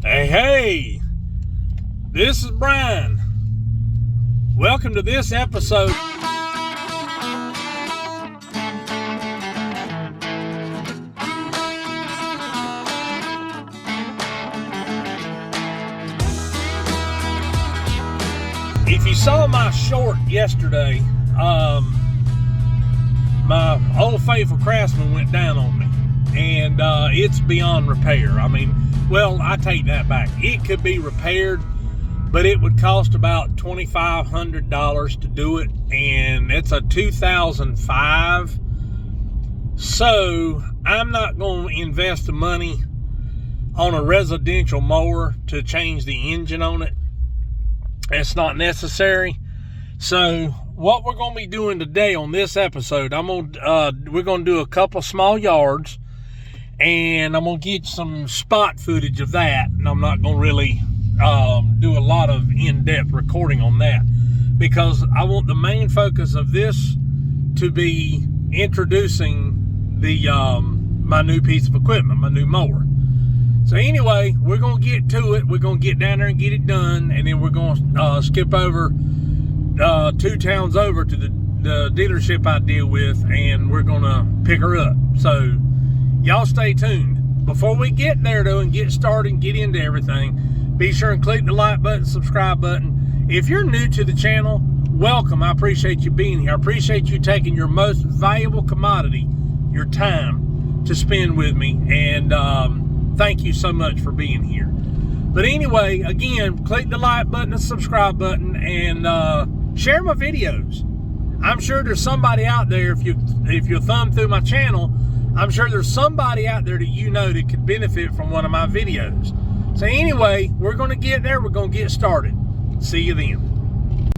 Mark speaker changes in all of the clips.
Speaker 1: Hey, this is Brian. Welcome to this episode. If you saw my short yesterday, my old faithful Craftsman went down on me, and it's beyond repair. I mean, well, I take that back. It could be repaired, but it would cost about $2,500 to do it, and it's a 2005. So I'm not going to invest the money on a residential mower to change the engine on it. It's not necessary. So what we're going to be doing today on this episode, we're going to do a couple small yards, and I'm going to get some spot footage of that, and I'm not going to really do a lot of in-depth recording on that, because I want the main focus of this to be introducing the my new piece of equipment, my new mower. So anyway, we're going to get to it. We're going to get down there and get it done, and then we're going to skip over 2 towns over to the dealership I deal with, and we're going to pick her up. So y'all stay tuned. Before we get there though and get started and get into everything, be sure and click the like button, subscribe button. If you're new to the channel, welcome. I appreciate you being here. I appreciate you taking your most valuable commodity, your time, to spend with me, and thank you so much for being here. But anyway, again, click the like button, the subscribe button, and share my videos. I'm sure there's somebody out there, if you thumb through my channel, I'm sure there's somebody out there that you know that could benefit from one of my videos. So anyway, we're going to get there. We're going to get started. See you then.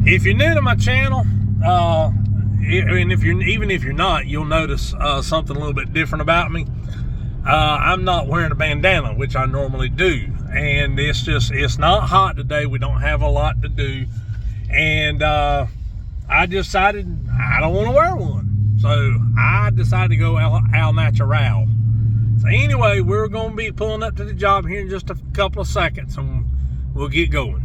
Speaker 1: If you're new to my channel, and even if you're not, you'll notice something a little bit different about me. I'm not wearing a bandana, which I normally do, and it's not hot today. We don't have a lot to do, and I decided I don't want to wear one. So I decided to go al natural. So anyway, we're going to be pulling up to the job here in just a couple of seconds, and we'll get going.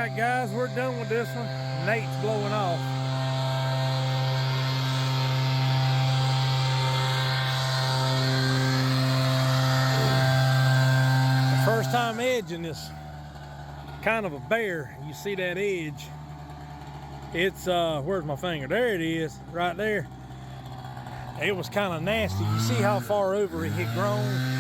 Speaker 1: Alright guys, we're done with this one. Nate's blowing off. The first time edging this kind of a bear. You see that edge? It's where's my finger? There it is, right there. It was kind of nasty. You see how far over it had grown?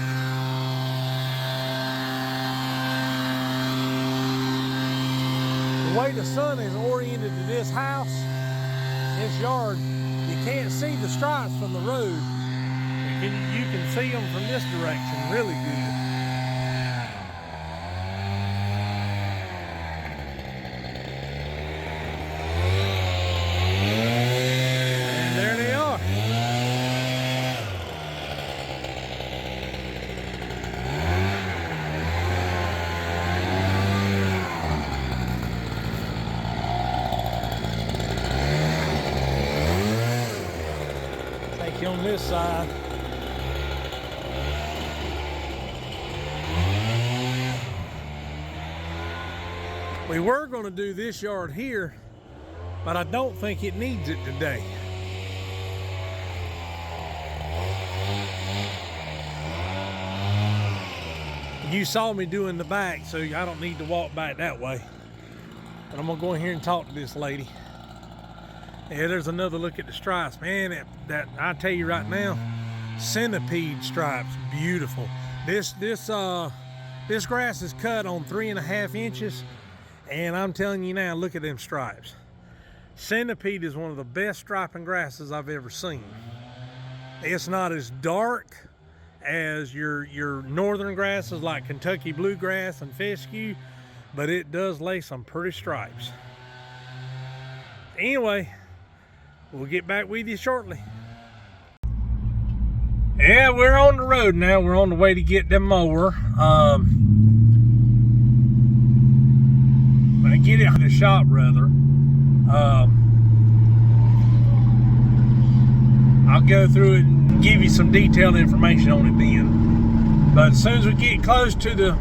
Speaker 1: The way the sun is oriented to this house, this yard, you can't see the stripes from the road. You can see them from this direction really good. And there they are. Take you on this side. We were going to do this yard here, but I don't think it needs it today. You saw me doing the back, so I don't need to walk back that way. But I'm gonna go in here and talk to this lady. Yeah, there's another look at the stripes. Man, that I tell you right now, centipede stripes, beautiful. This grass is cut on 3.5 inches. And I'm telling you now, look at them stripes. Centipede is one of the best striping grasses I've ever seen. It's not as dark as your northern grasses like Kentucky bluegrass and fescue, but it does lay some pretty stripes. Anyway, we'll get back with you shortly. Yeah, we're on the road now. We're on the way to get them mower. Get it to the shop rather. I'll go through it and give you some detailed information on it then. But as soon as we get close to the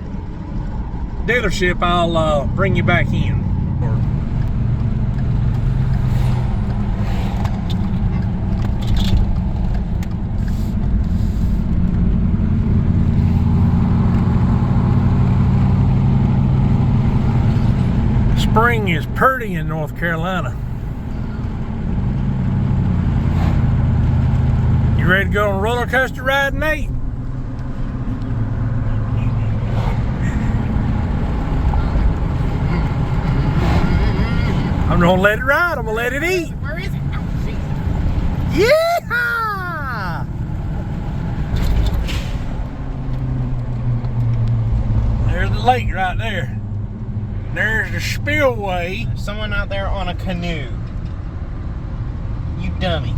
Speaker 1: dealership, I'll bring you back in. Spring is pretty in North Carolina. You ready to go on a roller coaster ride, Nate? I'm gonna let it ride. I'm gonna let it eat.
Speaker 2: Where is it? Oh, jeez.
Speaker 1: Yeehaw! There's the lake right there. There's the spillway.
Speaker 2: There's someone out there on a canoe. You dummy.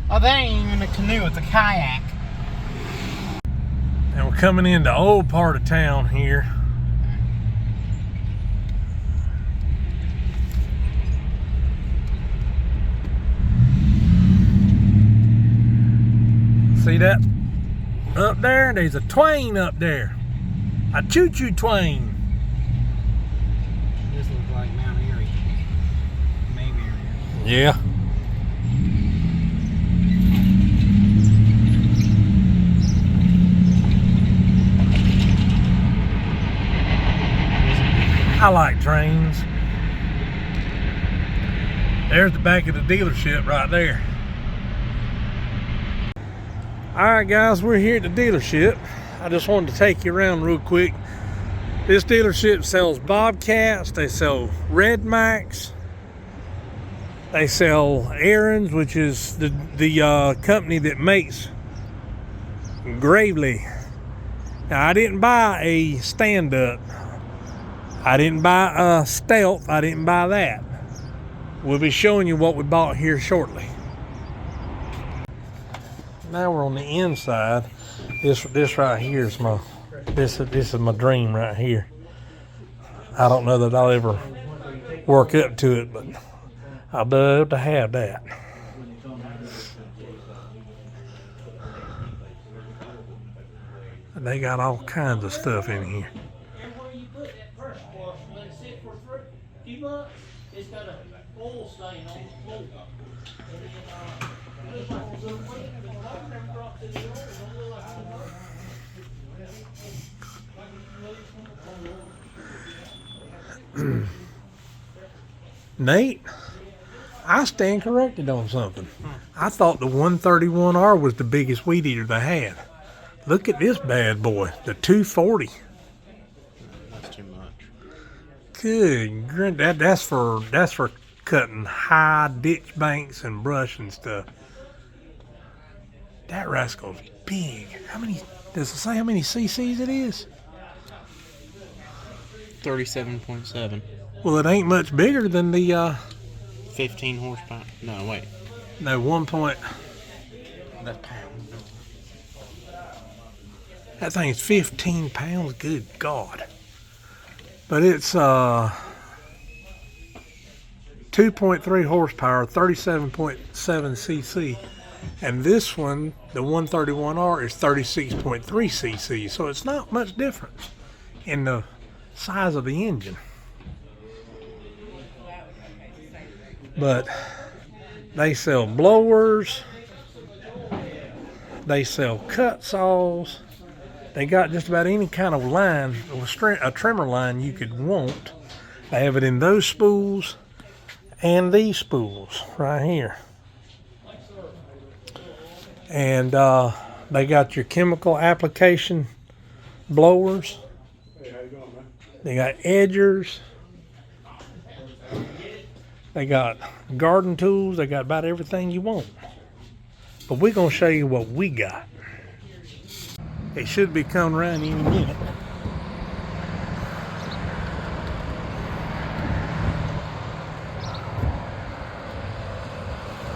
Speaker 2: Oh, that ain't even a canoe, it's a kayak.
Speaker 1: And we're coming into the old part of town here. See that? Up there, there's a twain up there. A choo-choo twain.
Speaker 2: This looks like Mount Airy. Maybe Airy.
Speaker 1: Yeah. I like trains. There's the back of the dealership right there. Alright guys, we're here at the dealership. I just wanted to take you around real quick. This dealership sells Bobcats, they sell Red Max, they sell Ariens, which is the company that makes Gravely. Now I didn't buy a stand-up. I didn't buy a Stealth. I didn't buy that. We'll be showing you what we bought here shortly. Now we're on the inside. This right here is my this is my dream right here. I don't know that I'll ever work up to it, but I'd love to have that. And they got all kinds of stuff in here.
Speaker 2: It's got a oil stain on the floor.
Speaker 1: Nate, I stand corrected on something. I thought the 131R was the biggest weed eater they had. Look at this bad boy, the 240.
Speaker 2: That's too much.
Speaker 1: Good, that's for cutting high ditch banks and brush and stuff. That rascal's big. How many? Does it say how many cc's it is?
Speaker 2: 37.7.
Speaker 1: Well, it ain't much bigger than the
Speaker 2: 15 horsepower. No, wait.
Speaker 1: no 1 point.
Speaker 2: That's pounds.
Speaker 1: That thing's 15 pounds. Good God! But it's 2.3 horsepower, 37.7 cc, and this one, the 131R, is 36.3 cc. So it's not much difference in the size of the engine. But they sell blowers, they sell cut saws, they got just about any kind of line, a trimmer line you could want. They have it in those spools and these spools right here. And they got your chemical application blowers.
Speaker 3: Hey, how you going, man?
Speaker 1: They got edgers. They got garden tools. They got about everything you want. But we're going to show you what we got. It should be coming around any minute.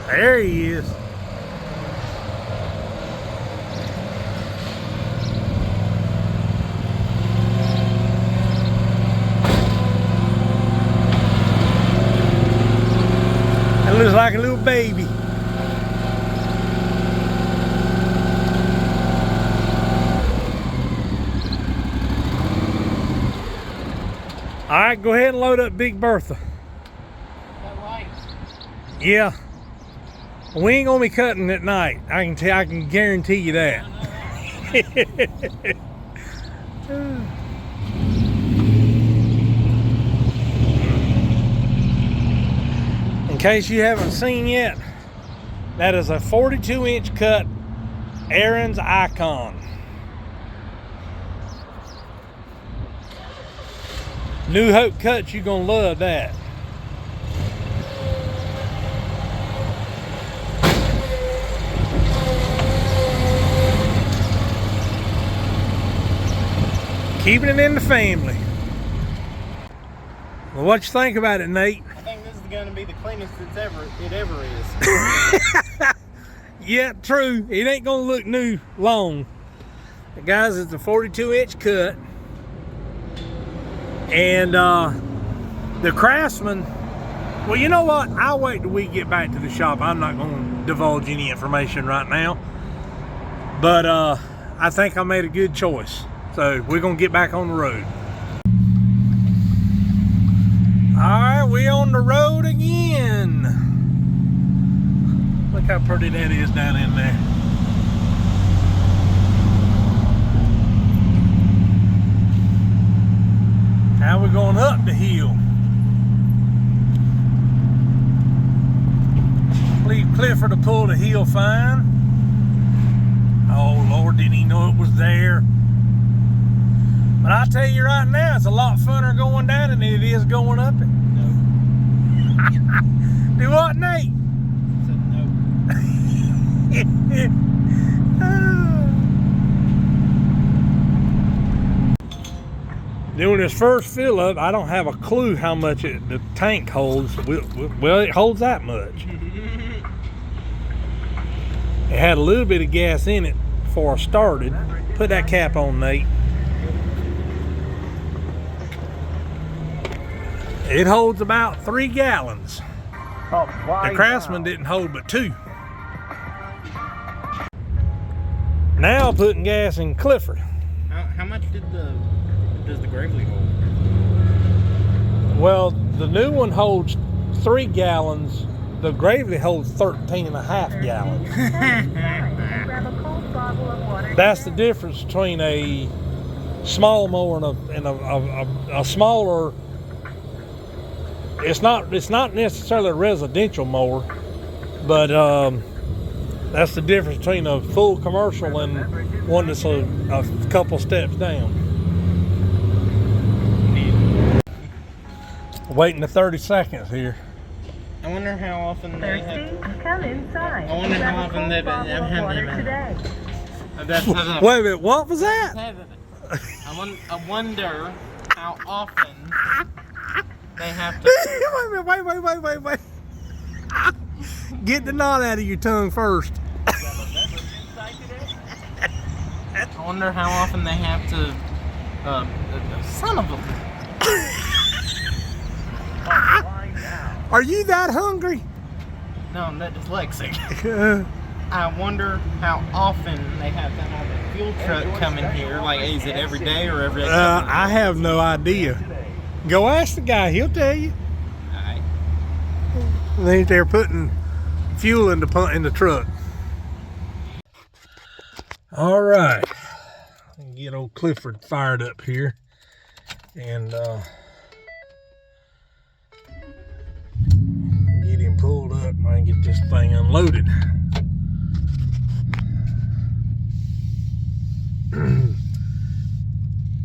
Speaker 1: There he is. That looks like a little baby. All right, go ahead and load up Big Bertha.
Speaker 2: That right.
Speaker 1: Yeah. We ain't gonna be cutting at night. I can guarantee you that. In case you haven't seen yet, that is a 42-inch cut Ariens Icon. New Hope cuts, you're gonna love that. Keeping it in the family. Well, what you think about it, Nate?
Speaker 2: I think this is going to be the cleanest it ever is.
Speaker 1: Yeah, true. It ain't gonna look new long. Guys, it's a 42-inch cut. And the Craftsman, well, you know what? I'll wait till we get back to the shop. I'm not gonna divulge any information right now. But I think I made a good choice. So we're gonna get back on the road. All right, we on the road again. Look how pretty that is down in there. Now we're going up the hill. Leave Clifford to pull the hill fine. Oh Lord, didn't he know it was there? But I'll tell you right now, it's a lot funner going down than it is going up it.
Speaker 2: No.
Speaker 1: Do what, Nate?
Speaker 2: Said no.
Speaker 1: Doing this first fill up, I don't have a clue how much the tank holds. Well, it holds that much. It had a little bit of gas in it before I started. Put that cap on, Nate. It holds about 3 gallons. The Craftsman didn't hold but 2. Now putting gas in Clifford.
Speaker 2: How much does the Gravely hold?
Speaker 1: Well, the new one holds 3 gallons. The Gravely holds 13.5 gallons. That's the difference between a small mower and a smaller. It's not necessarily a residential mower, but that's the difference between a full commercial and one that's a couple steps down. Waiting the 30 seconds here.
Speaker 2: I wonder how often they have.
Speaker 3: Come inside.
Speaker 2: I wonder how often they've
Speaker 3: today.
Speaker 1: Wait a minute, what was that?
Speaker 2: I wonder how often they have to.
Speaker 1: Wait. Get the knot out of your tongue first.
Speaker 2: I wonder how often they have to. Son of a.
Speaker 1: Are you that hungry?
Speaker 2: No, I'm not dyslexic. I wonder how often they have to have a fuel truck come in here. Like, is it every day or every day?
Speaker 1: I have no idea. Go ask the guy, he'll tell you.
Speaker 2: Alright.
Speaker 1: They're putting fuel in the truck. All right. Get old Clifford fired up here. And get him pulled up and I can get this thing unloaded.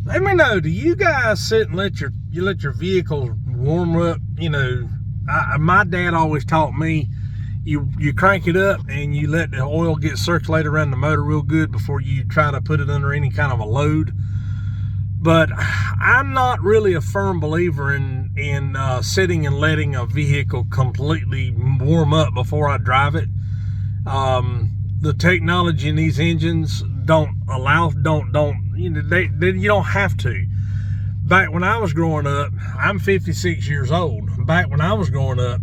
Speaker 1: Let me know, do you guys sit and let your vehicles warm up? You know, my dad always taught me you crank it up and you let the oil get circulated around the motor real good before you try to put it under any kind of a load. But I'm not really a firm believer in sitting and letting a vehicle completely warm up before I drive it. The technology in these engines don't you know, you don't have to. Back when I was growing up, I'm 56 years old. Back when I was growing up,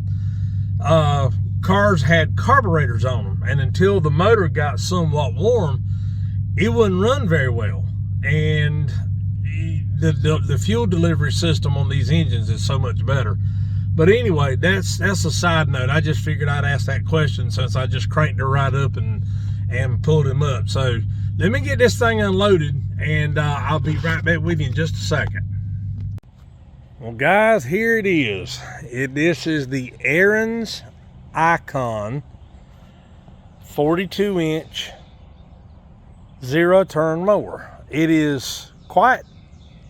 Speaker 1: cars had carburetors on them, and until the motor got somewhat warm, it wouldn't run very well. And the fuel delivery system on these engines is so much better. But anyway, that's a side note. I just figured I'd ask that question since I just cranked her right up and pulled him up. So let me get this thing unloaded, and I'll be right back with you in just a second. Well, guys, here it is. This is the Ariens Icon 42-inch zero-turn mower. It is quite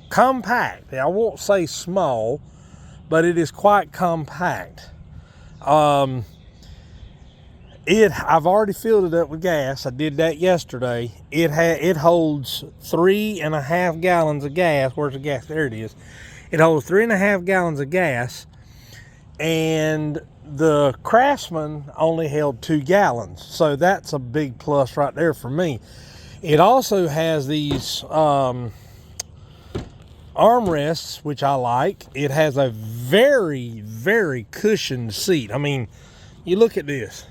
Speaker 1: compact. I won't say small, but it is quite compact. I've already filled it up with gas. I did that yesterday. It holds 3.5 gallons of gas. Where's the gas? There it is. It holds 3.5 gallons of gas, and the Craftsman only held 2 gallons. So that's a big plus right there for me. It also has these armrests, which I like. It has a very, very cushioned seat. I mean, you look at this.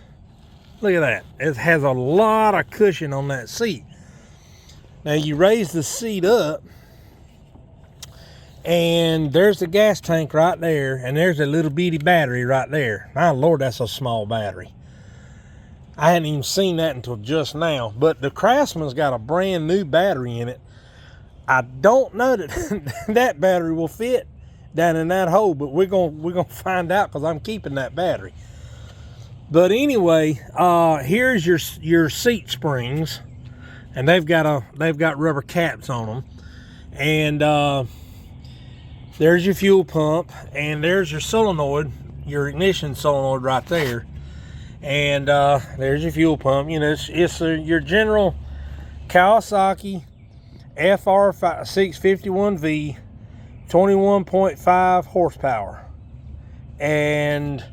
Speaker 1: Look at that. It has a lot of cushion on that seat. Now you raise the seat up, and there's the gas tank right there, and there's a little bitty battery right there. My Lord, that's a small battery. I hadn't even seen that until just now. But the Craftsman's got a brand new battery in it. I don't know that that battery will fit down in that hole, but we're gonna find out, because I'm keeping that battery. But anyway, here's your seat springs, and they've got rubber caps on them, and there's your fuel pump, and there's your solenoid, your ignition solenoid right there, and there's your fuel pump. You know, it's your general Kawasaki FR651V, 21.5 horsepower. And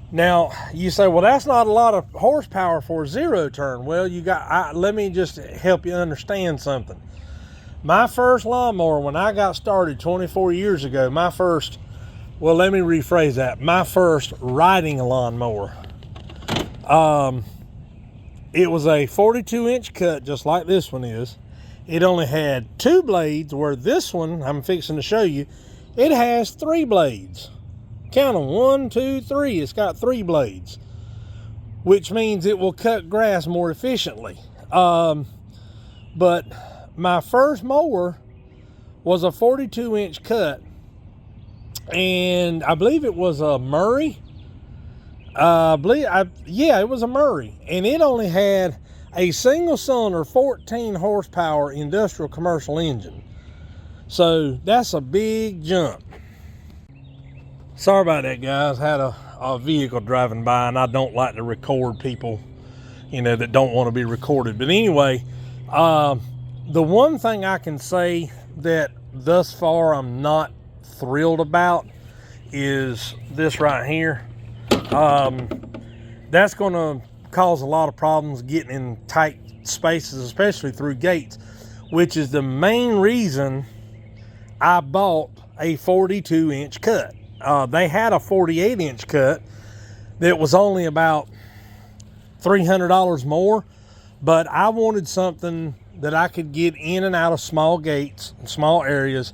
Speaker 1: now you say, well, that's not a lot of horsepower for a zero turn. Well, let me just help you understand something. My first lawnmower, when I got started 24 years ago, my first riding lawnmower, it was a 42-inch cut, just like this one is. It only had 2 blades, where this one, I'm fixing to show you, it has 3 blades. Count them, 1, 2, 3. It's got 3 blades, which means it will cut grass more efficiently. But my first mower was a 42-inch cut, and I believe it was a Murray. Yeah, it was a Murray, and it only had a single-cylinder 14 horsepower industrial commercial engine. So that's a big jump. Sorry about that, guys. Had a vehicle driving by, and I don't like to record people, you know, that don't want to be recorded. But anyway, the one thing I can say that thus far I'm not thrilled about is this right here. That's going to cause a lot of problems getting in tight spaces, especially through gates, which is the main reason I bought a 42-inch cut. They had a 48-inch cut that was only about $300 more, but I wanted something that I could get in and out of small gates and small areas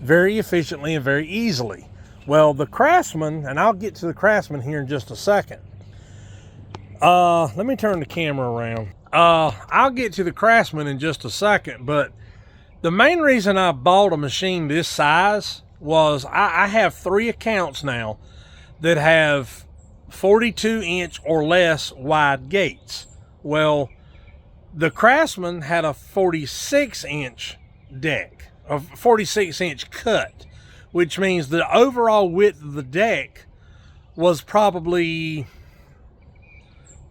Speaker 1: very efficiently and very easily. Well, the Craftsman, and I'll get to the Craftsman here in just a second. Let me turn the camera around. I'll get to the Craftsman in just a second, but the main reason I bought a machine this size was I have 3 accounts now that have 42-inch or less wide gates. Well, the Craftsman had a 46-inch deck, a 46-inch cut, which means the overall width of the deck was probably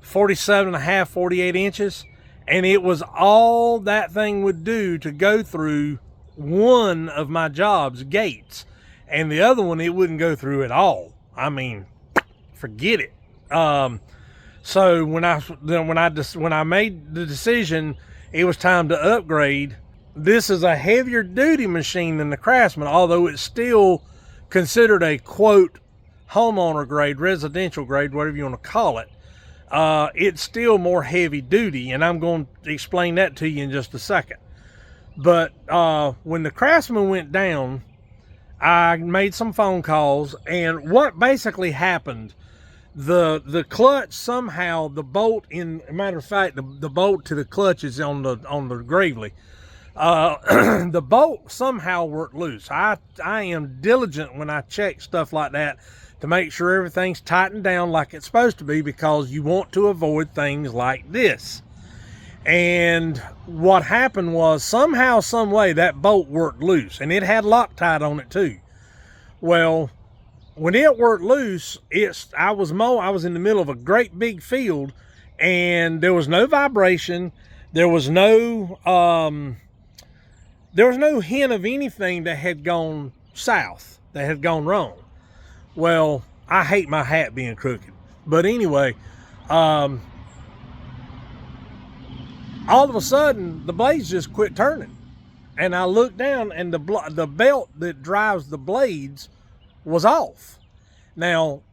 Speaker 1: 47.5, 48 inches. And it was all that thing would do to go through one of my job's gates. And the other one, it wouldn't go through at all. I mean, forget it. So when I made the decision, it was time to upgrade. This is a heavier duty machine than the Craftsman, although it's still considered a quote homeowner grade, residential grade, whatever you want to call it. It's still more heavy duty, and I'm going to explain that to you in just a second. But when the Craftsman went down, I made some phone calls, and what basically happened, the clutch somehow, the bolt, matter of fact, the bolt to the clutch is on the Gravely. The bolt somehow worked loose. I am diligent when I check stuff like that to make sure everything's tightened down like it's supposed to be, because you want to avoid things like this. And what happened was, somehow, some way, that bolt worked loose, and it had Loctite on it too. Well, when it worked loose, I was in the middle of a great big field, and there was no vibration. There was no hint of anything that had gone south, that had gone wrong. Well, I hate my hat being crooked. But anyway, all of a sudden, the blades just quit turning. And I looked down, and the belt that drives the blades was off. Now,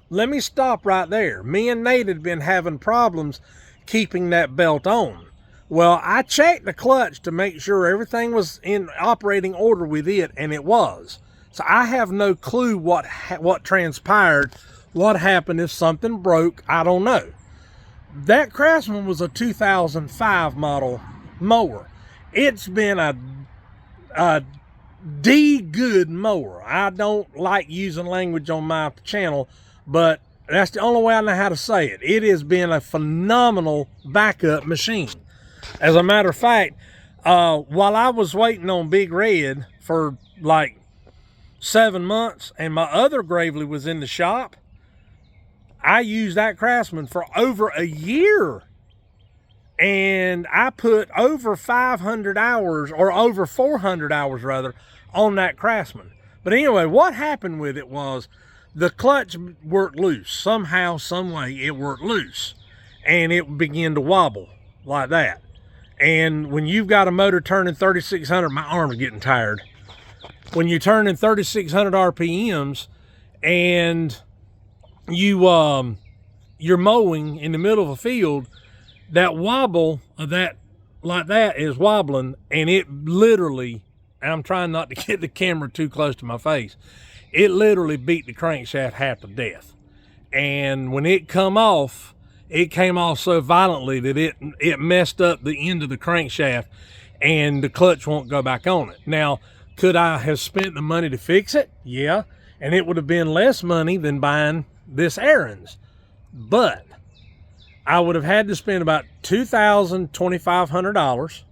Speaker 1: let me stop right there. Me and Nate had been having problems keeping that belt on. Well, I checked the clutch to make sure everything was in operating order with it, and it was. So I have no clue what transpired, what happened, if something broke, I don't know. That Craftsman was a 2005 model mower. It's been a D-good mower. I don't like using language on my channel, but that's the only way I know how to say it. It has been a phenomenal backup machine. As a matter of fact, while I was waiting on Big Red for like 7 months, and my other Gravely was in the shop, I used that Craftsman for over a year, and I put over 500 hours, or over 400 hours rather, on that Craftsman. But anyway, what happened with it was the clutch worked loose. Somehow, some way, it worked loose, and it began to wobble like that. And when you've got a motor turning 3,600, my arm's getting tired. When you're turning 3,600 RPMs and you're mowing in the middle of a field, that wobble of that, like that, is wobbling, and it literally, and I'm trying not to get the camera too close to my face, it literally beat the crankshaft half to death. And when it came off so violently that it messed up the end of the crankshaft, and the clutch won't go back on it. Now, could I have spent the money to fix it? Yeah, and it would have been less money than buying this Ariens. But I would have had to spend about $2,500,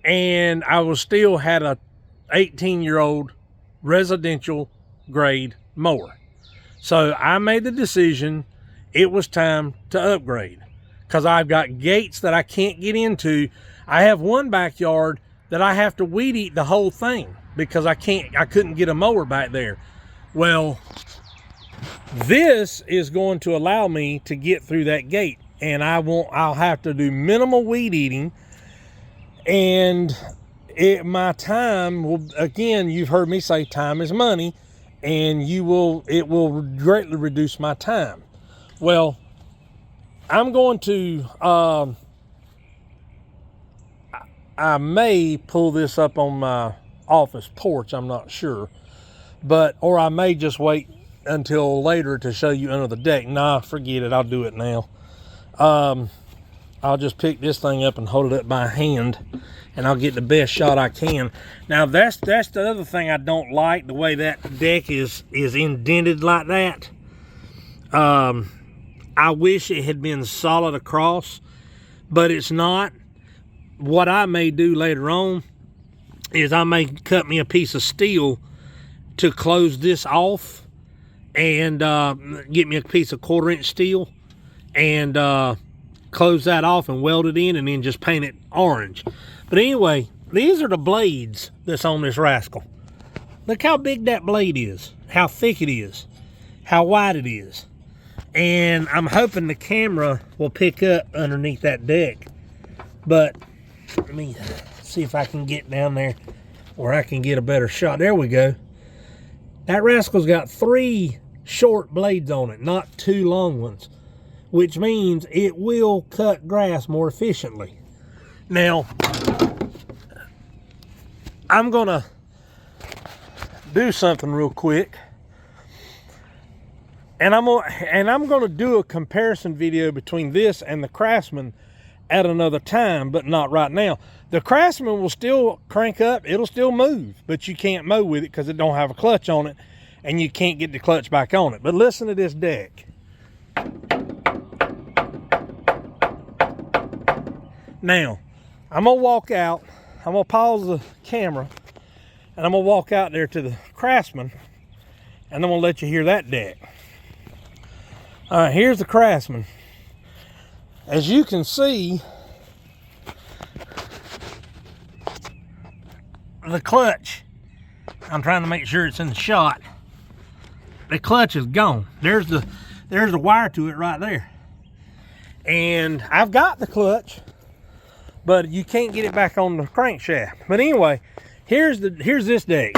Speaker 1: and I was still had a 18-year-old residential grade mower. So I made the decision it was time to upgrade, because I've got gates that I can't get into. I have one backyard that I have to weed eat the whole thing because I couldn't get a mower back there. Well, this is going to allow me to get through that gate, and I'll have to do minimal weed eating, and my time will, again, you've heard me say time is money, and it will greatly reduce my time. Well, I'm going to I may pull this up on my office porch, I'm not sure, or I may just wait until later to show you under the deck. Nah, forget it, I'll do it now. I'll just pick this thing up and hold it up by hand, and I'll get the best shot I can. Now that's the other thing I don't like, the way that deck is indented like that. I wish it had been solid across, but it's not. What I may do later on is I may cut me a piece of steel to close this off, and get me a piece of 1/4-inch steel and close that off and weld it in, and then just paint it orange. But anyway, these are the blades that's on this rascal. Look how big that blade is, how thick it is, how wide it is. And I'm hoping the camera will pick up underneath that deck. But let me see if I can get down there where I can get a better shot. There we go. That rascal's got 3 short blades on it, not 2 long ones, which means it will cut grass more efficiently. Now, I'm gonna do something real quick, and I'm gonna do a comparison video between this and the Craftsman at another time, but not right now. The Craftsman will still crank up, it'll still move, but you can't mow with it because it don't have a clutch on it, and you can't get the clutch back on it. But listen to this deck. Now, I'm gonna walk out, I'm gonna pause the camera, and I'm gonna walk out there to the Craftsman, and I'm gonna let you hear that deck. All right, here's the Craftsman. As you can see, the clutch, I'm trying to make sure it's in the shot. The clutch is gone. There's the wire to it right there. And I've got the clutch, but you can't get it back on the crankshaft. But anyway, here's this deck.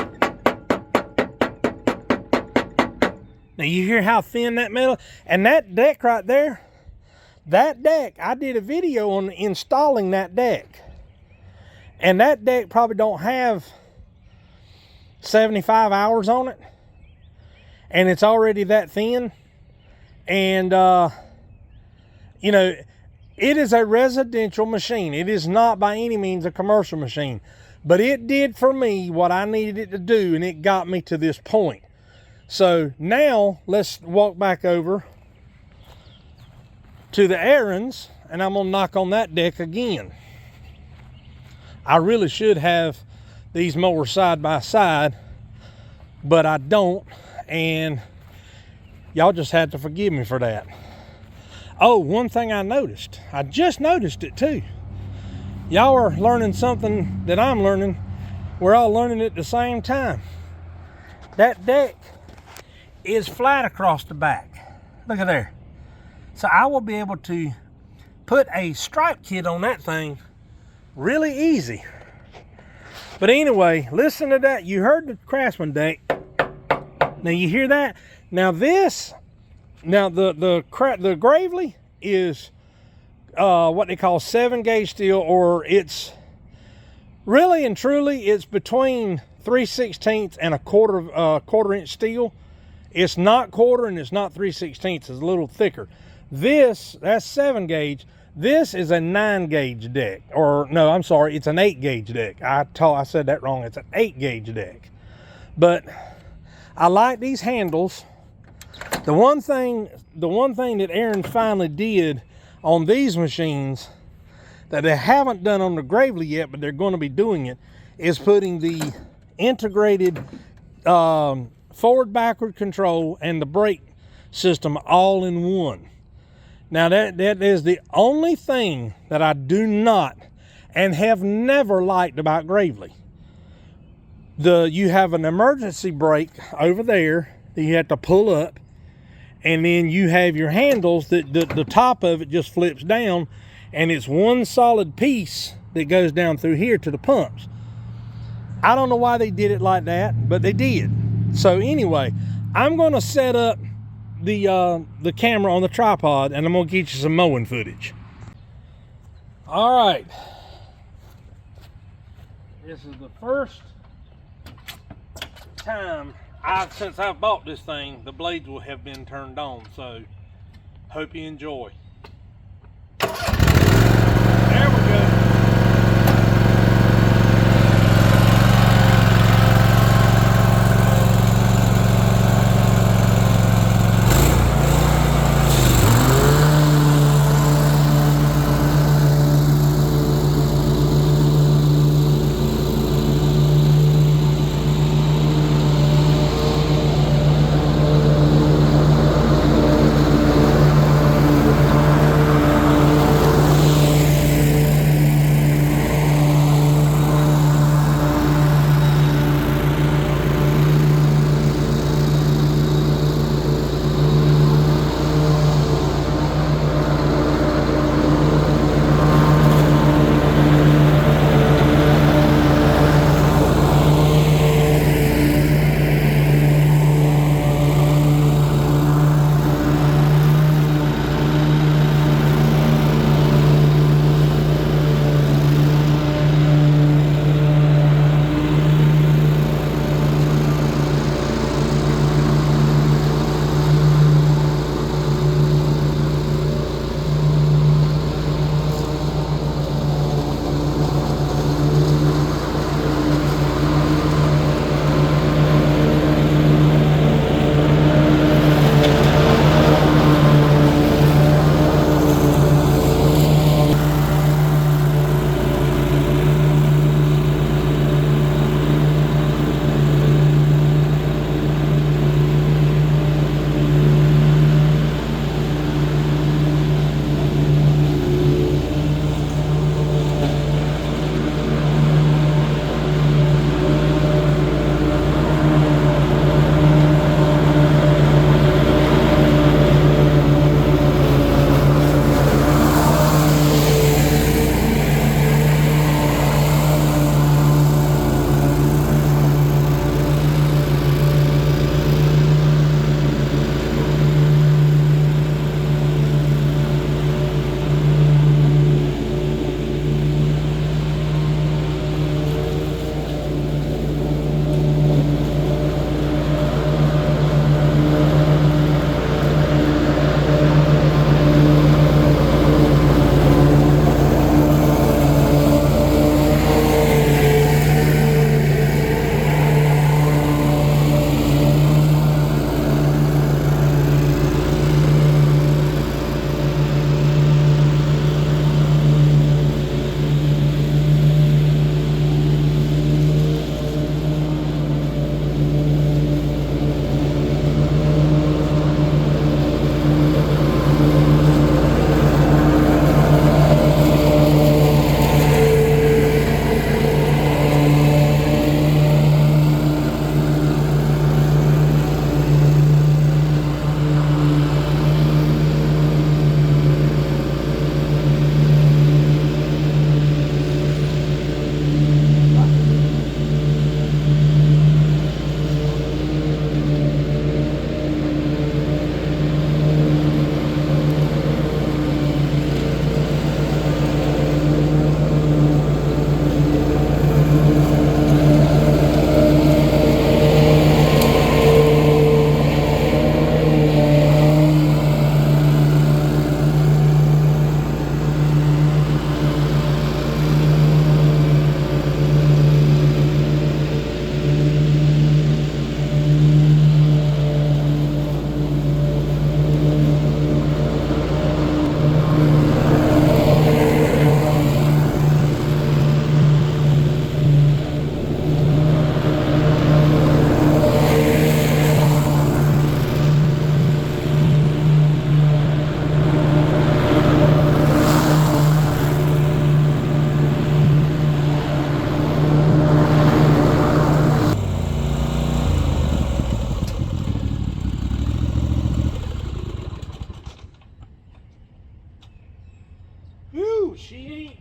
Speaker 1: Now you hear how thin that metal, and that deck right there, that deck, I did a video on installing that deck. And that deck probably don't have 75 hours on it. And it's already that thin. And, you know, it is a residential machine. It is not by any means a commercial machine. But it did for me what I needed it to do, and it got me to this point. So now let's walk back over to the Ariens, and I'm gonna knock on that deck again. I really should have these mowers side by side, but I don't, and y'all just had to forgive me for that. Oh, one thing I noticed, I just noticed it too. Y'all are learning something that I'm learning. We're all learning it at the same time. That deck is flat across the back. Look at there. So I will be able to put a stripe kit on that thing really easy. But anyway, listen to that. You heard the Craftsman deck. Now you hear that? Now this, the Gravely is what they call 7-gauge steel, or it's really and truly, it's between 3/16 and a quarter inch steel. It's not quarter and it's not 3/16. It's a little thicker. This, that's 7 gauge. This is a 9 gauge deck, or no, I'm sorry, it's an 8 gauge deck. I said that wrong. It's an 8 gauge deck. But I like these handles. The one thing that Aaron finally did on these machines that they haven't done on the Gravely yet, but they're going to be doing it, is putting the integrated forward backward control and the brake system all in one. Now that is the only thing that I do not and have never liked about Gravely. You have an emergency brake over there that you have to pull up, and then you have your handles that the top of it just flips down, and it's one solid piece that goes down through here to the pumps. I don't know why they did it like that, but they did. So anyway, I'm going to set up the camera on the tripod, and I'm going to get you some mowing footage. All right. This is the first time since I've bought this thing, the blades will have been turned on, so hope you enjoy. There we go.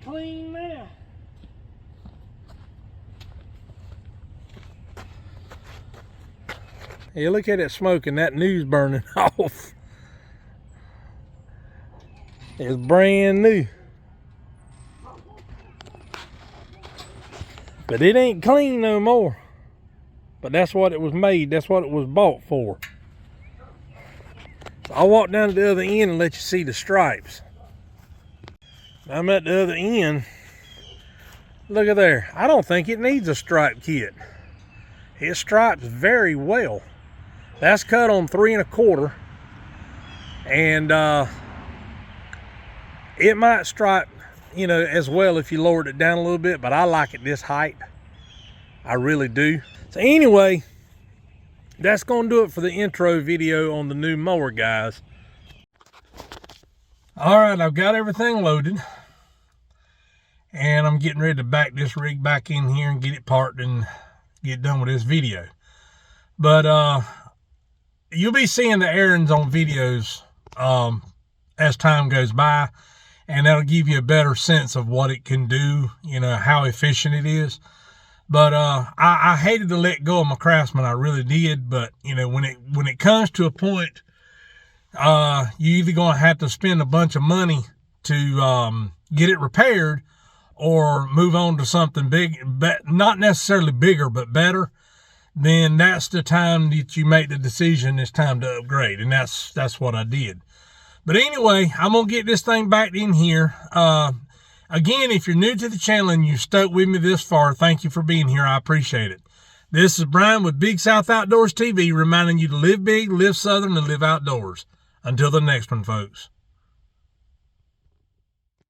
Speaker 1: clean now. Hey, look at it smoking. That new's burning off. It's brand new. But it ain't clean no more. But that's what it was made. That's what it was bought for. So I'll walk down to the other end and let you see the stripes. I'm at the other end. Look at there. I don't think it needs a stripe kit. It stripes very well. That's cut on 3 1/4. And it might stripe, you know, as well if you lowered it down a little bit, but I like it this height. I really do. So anyway, that's gonna do it for the intro video on the new mower, guys. All right, I've got everything loaded and I'm getting ready to back this rig back in here and get it parked and get done with this video. But you'll be seeing the Ariens on videos as time goes by, and that'll give you a better sense of what it can do, you know, how efficient it is. But I hated to let go of my Craftsman, I really did. But you know, when it comes to a point, you either gonna have to spend a bunch of money to get it repaired, or move on to something big, but not necessarily bigger, but better. Then that's the time that you make the decision it's time to upgrade, and that's what I did. But anyway, I'm gonna get this thing back in here. Again, if you're new to the channel and you stuck with me this far, thank you for being here. I appreciate it. This is Brian with Big South Outdoors TV, reminding you to live big, live southern, and live outdoors. Until the next one, folks.